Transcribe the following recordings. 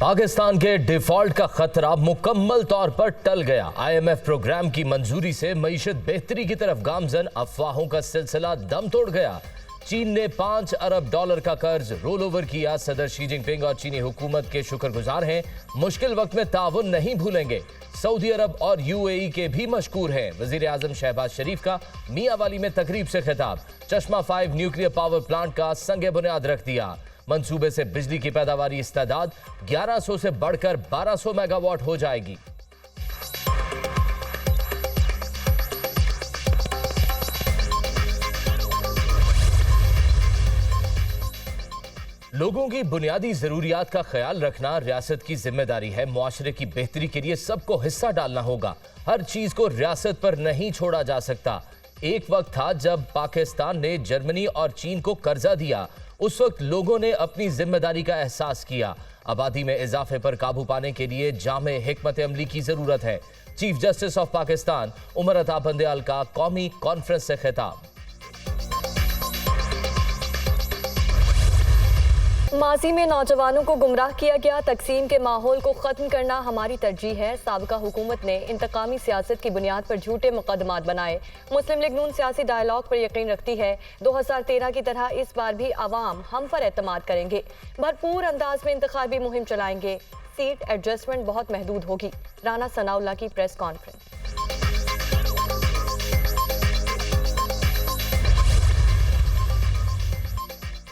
पाकिस्तान के डिफॉल्ट का खतरा मुकम्मल तौर पर टल गया। IMF प्रोग्राम की मंजूरी से मईशत बेहतरी की तरफ गामजन, अफवाहों का सिलसिला दम तोड़ गया। चीन ने $5 अरब का कर्ज रोल ओवर किया। सदर शी जिनपिंग और चीनी हुकूमत के शुक्रगुजार हैं। मुश्किल वक्त में ताउन नहीं भूलेंगे। सऊदी अरब और UAE के भी मशकूर हैं। वजीर आजम शहबाज शरीफ का मियांवाली में तकरीब से खिताब। चश्मा 5 न्यूक्लियर पावर प्लांट का संगे बुनियाद रख दिया। मंसूबे से बिजली की पैदावारी इस्तेदाद 1100 से बढ़कर 1200 मेगावाट हो जाएगी। लोगों की बुनियादी जरूरियात का ख्याल रखना रियासत की जिम्मेदारी है। मुआशरे की बेहतरी के लिए सबको हिस्सा डालना होगा। हर चीज को रियासत पर नहीं छोड़ा जा सकता। एक वक्त था जब पाकिस्तान ने जर्मनी और चीन को कर्जा दिया। उस वक्त लोगों ने अपनी जिम्मेदारी का एहसास किया। आबादी में इजाफे पर काबू पाने के लिए जामे हिकमत अमली की जरूरत है। Chief justice of Pakistan Umar Ata Bandial का कौमी कॉन्फ्रेंस से खिताब। माजी में नौजवानों को गुमराह किया गया, तकसीम के माहौल को ख़त्म करना हमारी तरजीह है। साबिका हुकूमत ने इंतकामी सियासत की बुनियाद पर झूठे मुकदमात बनाए। मुस्लिम लीग नून सियासी डायलॉग पर यकीन रखती है। 2013 की तरह इस बार भी आवाम हम पर एतमाद करेंगे। भरपूर अंदाज में इंतखाबी मुहिम चलाएंगे। सीट एडजस्टमेंट बहुत महदूद होगी। राना सनाउल्लाह की प्रेस कॉन्फ्रेंस।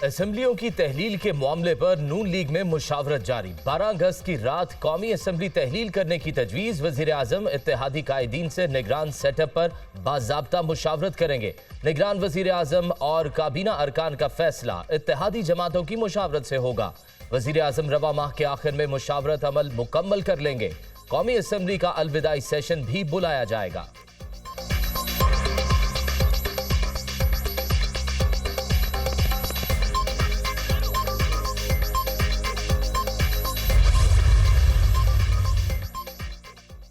असेंबलियों की तहलील के मामले पर नून लीग में मुशावरत जारी। 12 अगस्त की रात कौमी असेंबली तहलील करने की तजवीज़। वज़ीर आज़म इत्तेहादी कायदीन से निगरान सेटअप पर बाज़ाब्ता मुशावरत करेंगे। निगरान वज़ीर आज़म और काबीना अरकान का फैसला इत्तेहादी जमातों की मुशावरत से होगा। वज़ीर आज़म रवा माह के आखिर में मुशावरत अमल मुकम्मल कर लेंगे। कौमी असेंबली का अलविदाई सेशन भी बुलाया जाएगा।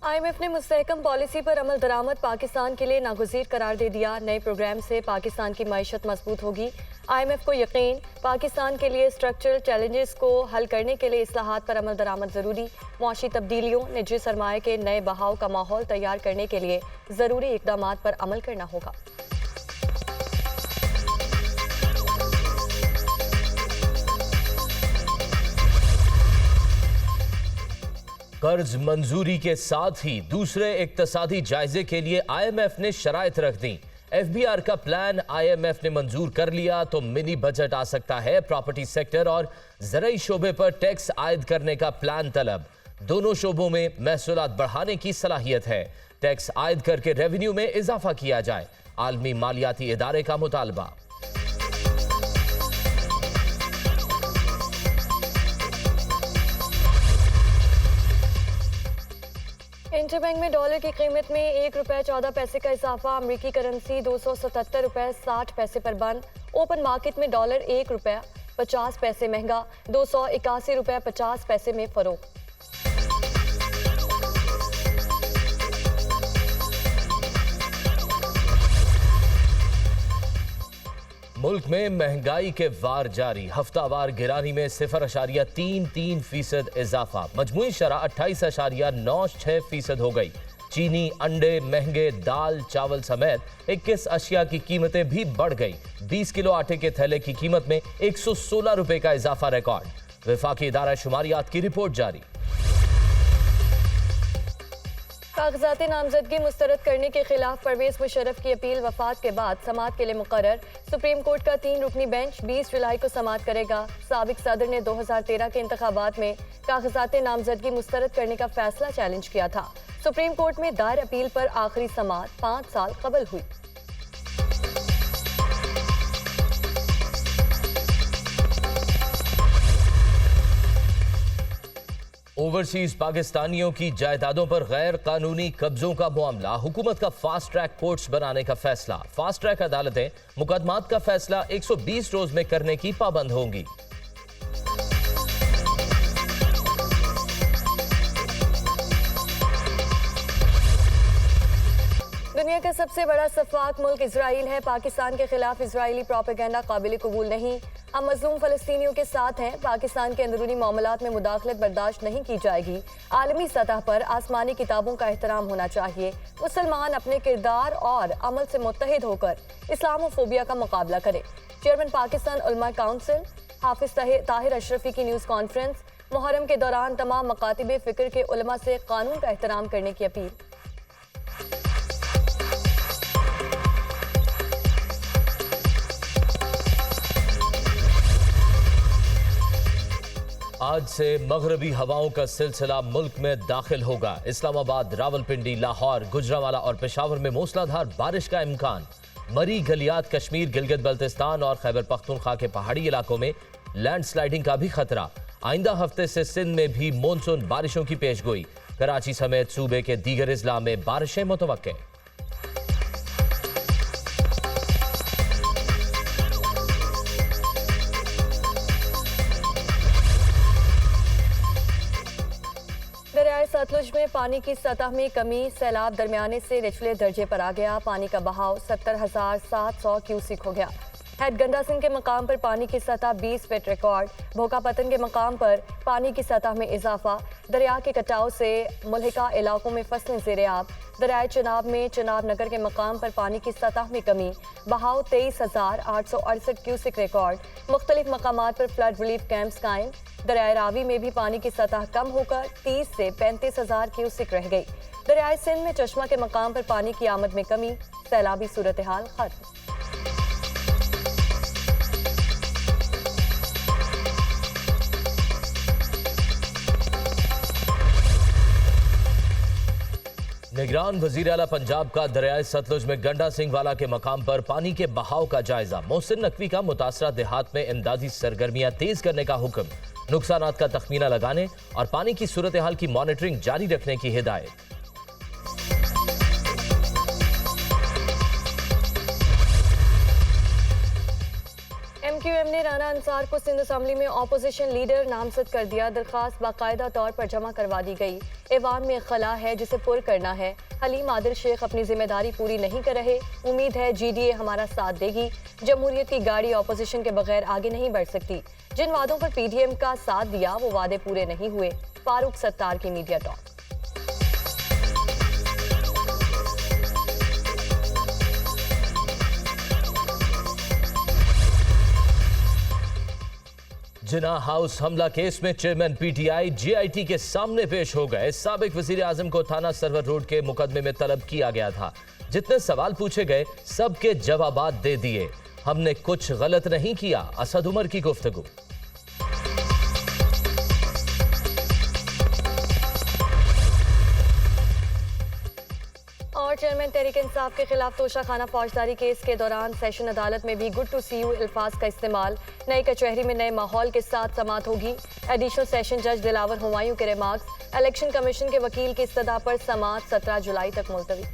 IMF ने मुस्तहकम पॉलिसी पर अमल दरामद पाकिस्तान के लिए नागुज़ीर करार दे दिया। नए प्रोग्राम से पाकिस्तान की मईशत मजबूत होगी। IMF को यकीन, पाकिस्तान के लिए स्ट्रक्चरल चैलेंजेस को हल करने के लिए इस्लाहात पर अमल दरामद ज़रूरी। मुआशी तब्दीलियों, निजी सरमाए के नए बहाव का माहौल तैयार करने के लिए ज़रूरी इक़दाम पर अमल करना होगा। कर्ज मंजूरी के साथ ही दूसरे इक्तसादी जायजे के लिए IMF ने शराइत रख दी। FBR का प्लान IMF ने मंजूर कर लिया तो मिनी बजट आ सकता है। प्रॉपर्टी सेक्टर और ज़राई शोबे पर टैक्स आयद करने का प्लान तलब। दोनों शोबों में महसूलात बढ़ाने की सलाहियत है। टैक्स आयद करके रेवेन्यू में इजाफा किया जाए। आलमी मालियाती इदारे का मुतालबा। इंटरबैंक में डॉलर की कीमत में ₹1.14 का इजाफा। अमरीकी करेंसी $277.60 पर बंद। ओपन मार्केट में डॉलर ₹1.50 महंगा, $281.50 में फरोख्त। मुल्क में महंगाई के वार जारी। हफ्तावार गिरानी में 0.33% इजाफा। मजमूई शरह 28.96% हो गई। चीनी, अंडे महंगे, दाल चावल समेत 21 अशिया की कीमतें भी बढ़ गई। 20 किलो आटे के थैले की कीमत में ₹116 का इजाफा रिकॉर्ड। वफाकी इदारा शुमारियात की रिपोर्ट जारी। कागजात नामजदगी मुस्तरद करने के खिलाफ परवेज मुशर्रफ की अपील वफात के बाद समाअत के लिए मुकर्रर। सुप्रीम कोर्ट का 3 रुकनी बेंच 20 जुलाई को समाअत करेगा। साबिक सदर ने 2013 के इंतखाबात में कागजात नामजदगी मुस्तरद करने का फैसला चैलेंज किया था। सुप्रीम कोर्ट में दायर अपील पर आखिरी समाअत 5 साल कबल हुई। ओवरसीज पाकिस्तानियों की जायदादों पर गैर कानूनी कब्जों का मामला। हुकूमत का फास्ट ट्रैक कोर्ट्स बनाने का फैसला। फास्ट ट्रैक अदालतें मुकदमात का फैसला 120 रोज में करने की पाबंद होंगी। दुनिया का सबसे बड़ा सफाक मुल्क इजराइल है। पाकिस्तान के खिलाफ इजरायली प्रोपेगेंडा काबिल कबूल नहीं। हम मजलूम फलस्तीनियों के साथ हैं। पाकिस्तान के अंदरूनी मामलात में मुदाखलत बर्दाश्त नहीं की जाएगी। आलमी सतह पर आसमानी किताबों का एहतराम होना चाहिए। मुसलमान अपने किरदार और अमल से मुत्तहिद होकर इस्लामोफोबिया का मुकाबला करें। चेयरमैन पाकिस्तान उलमा काउंसिल हाफिज ताहिर अशरफी की न्यूज़ कॉन्फ्रेंस। मुहर्रम के दौरान तमाम मकातिब फ़िक्र के उलमा से कानून का एहतराम करने की अपील। आज से मगरबी हवाओं का सिलसिला मुल्क में दाखिल होगा। इस्लामाबाद, रावलपिंडी, लाहौर, गुजरांवाला और पेशावर में मूसलाधार बारिश का इम्कान। मरी, गलियात, कश्मीर, गिलगित बल्तिस्तान और खैबर पख्तूनख्वा के पहाड़ी इलाकों में लैंडस्लाइडिंग का भी खतरा। आइंदा हफ्ते से सिंध में भी मॉनसून बारिशों की पेशगोई। कराची समेत सूबे के दीगर अजला में बारिशें मुतवक्के। दरियाए सतलुज में पानी की सतह में कमी। सैलाब दरमियाने से निचले दर्जे पर आ गया। पानी का बहाव 70,700 क्यूसिक हो गया। हैद गंडा सिंह के मकाम पर पानी की सतह 20 फीट रिकॉर्ड। भोका पतन के मकाम पर पानी की सतह में इजाफा। दरिया के कटाव से मुल्हिका इलाकों में फसलें ज़ेर-ए-आब। दरियाए चिनाब में चिनाब नगर के मकाम पर पानी की सतह में कमी। बहाव 23,868 क्यूसिक रिकॉर्ड। मुख्तलिफ मकामात पर फ्लड रिलीफ कैंप्स कायम। दरियाए रावी में भी पानी की सतह कम होकर 30 से 35,000 क्यूसिक रह गई। दरियाए सिंध में चश्मा के मकाम पर पानी की आमद में कमी। सैलाबी सूरत हाल खत्म। निगरान वजीर आला पंजाब का दरियाए सतलुज में गंडा सिंह वाला के मकाम पर पानी के बहाव का जायजा। मोहसिन नकवी का मुतासरा देहात में इमदादी सरगर्मियां तेज करने का हुक्म। नुकसानात का तखमीना लगाने और पानी की सूरत हाल की मॉनिटरिंग जारी रखने की हिदायत। MQM ने राना अंसार को सिंध असम्बली में ऑपोजिशन लीडर नामजद कर दिया। दरखास्त बाकायदा तौर पर जमा करवा दी गई। ऐवान में खला है जिसे पुर करना है। हलीम आदिल शेख अपनी जिम्मेदारी पूरी नहीं कर रहे। उम्मीद है GDA हमारा साथ देगी। जमहूरियत की गाड़ी ऑपोजिशन के बगैर आगे नहीं बढ़ सकती। जिन वादों पर PDM का साथ दिया वो वादे पूरे नहीं हुए। फारूक सत्तार की मीडिया टॉक। जिना हाउस हमला केस में चेयरमैन PTI JIT के सामने पेश हो गए। साबिक वजीर आजम को थाना सरवर रोड के मुकदमे में तलब किया गया था। जितने सवाल पूछे गए सबके जवाबात दे दिए। हमने कुछ गलत नहीं किया, असद उमर की गुफ्तगू। और चेयरमैन तहरीक इंसाफ के खिलाफ तोशाखाना फौजदारी केस के दौरान सेशन अदालत में भी गुड टू सी यू अल्फाज का इस्तेमाल। नई कचहरी में नए माहौल के साथ समाअत होगी। एडिशनल सेशन जज दिलावर हुमायूं के रिमार्क्स। इलेक्शन कमीशन के वकील की इस्तदा पर समाअत 17 जुलाई तक मुलतवी।